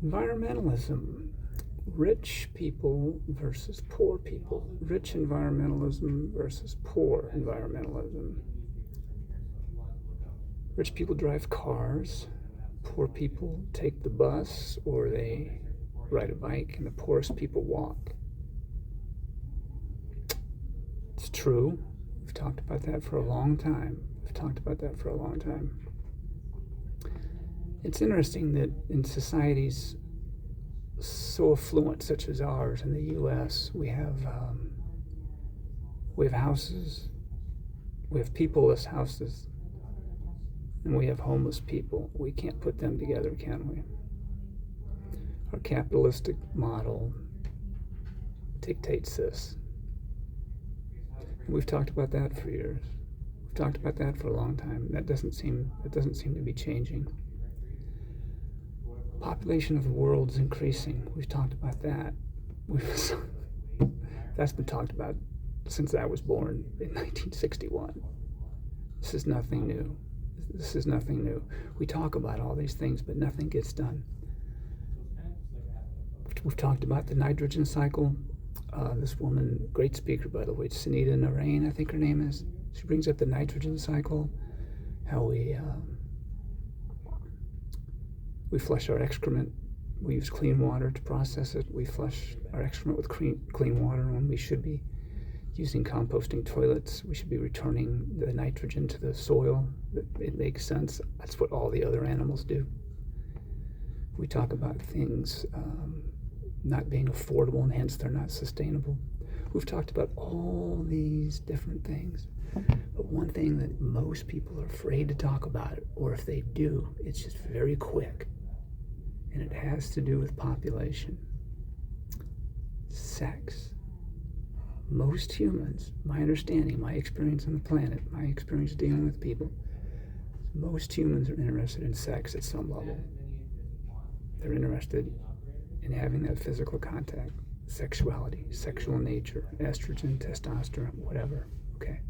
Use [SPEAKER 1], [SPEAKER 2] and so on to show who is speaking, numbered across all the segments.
[SPEAKER 1] Environmentalism. Rich people versus poor people. Rich environmentalism versus poor environmentalism. Rich people drive cars. Poor people take the bus or they ride a bike, and the poorest people walk. It's true. We've talked about that for a long time. It's interesting that in societies so affluent, such as ours in the U.S., we have houses, we have peopleless houses, and we have homeless people. We can't put them together, can we? Our capitalistic model dictates this. We've talked about that for years. We've talked about that for a long time. That doesn't seem to be changing. Population of the world is increasing. We've talked about that. That's been talked about since I was born in 1961. This is nothing new. We talk about all these things, but nothing gets done. We've talked about the nitrogen cycle. This woman, great speaker, by the way, Sunita Narain, I think her name is. She brings up the nitrogen cycle, how we flush our excrement. We use clean water to process it. We flush our excrement with clean water when we should be using composting toilets. We should be returning the nitrogen to the soil. It makes sense. That's what all the other animals do. We talk about things not being affordable, and hence they're not sustainable. We've talked about all these different things. But one thing that most people are afraid to talk about, or if they do, it's just very quick. And it has to do with population. Sex. Most humans, my understanding, my experience on the planet, my experience dealing with people, most humans are interested in sex at some level. They're interested in having that physical contact, sexuality, sexual nature, estrogen, testosterone, whatever, okay?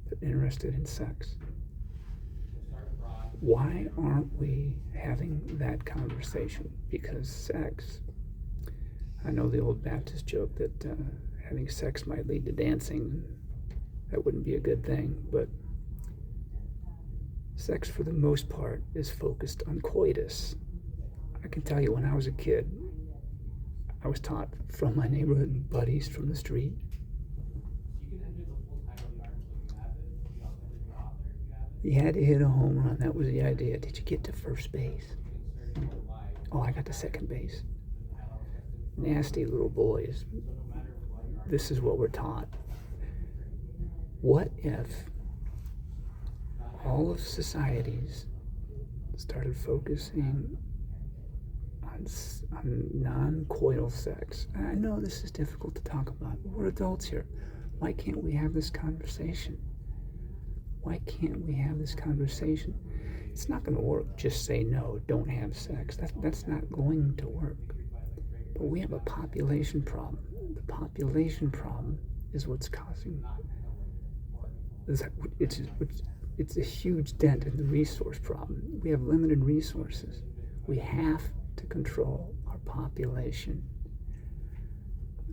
[SPEAKER 1] They're interested in sex. Why aren't we having that conversation? Because sex, I know the old Baptist joke that having sex might lead to dancing. That wouldn't be a good thing, but sex for the most part is focused on coitus. I can tell you when I was a kid, I was taught from my neighborhood buddies from the street. You had to hit a home run. That was the idea. Did you get to first base? Oh, I got to second base. Nasty little boys. This is what we're taught. What if all of societies started focusing on non-coital sex? And I know this is difficult to talk about, but we're adults here. Why can't we have this conversation? Why can't we have this conversation? It's not going to work. Just say no, don't have sex. That's not going to work. But we have a population problem. The population problem is what's causing it's a huge dent in the resource problem. We have limited resources. We have to control our population.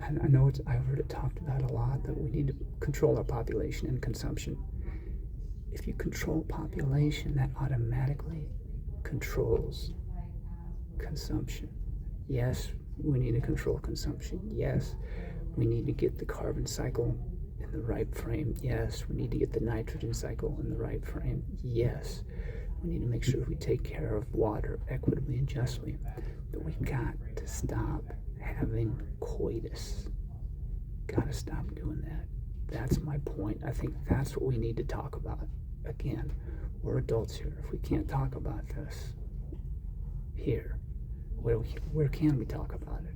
[SPEAKER 1] And I know I've heard it talked about a lot, that we need to control our population and consumption. If you control population, that automatically controls consumption. Yes, we need to control consumption. Yes, we need to get the carbon cycle in the right frame. Yes, we need to get the nitrogen cycle in the right frame. Yes, we need to make sure we take care of water equitably and justly. But we got to stop having coitus. Got to stop doing that. That's my point. I think that's what we need to talk about. Again, we're adults here. If we can't talk about this here, where can we talk about it?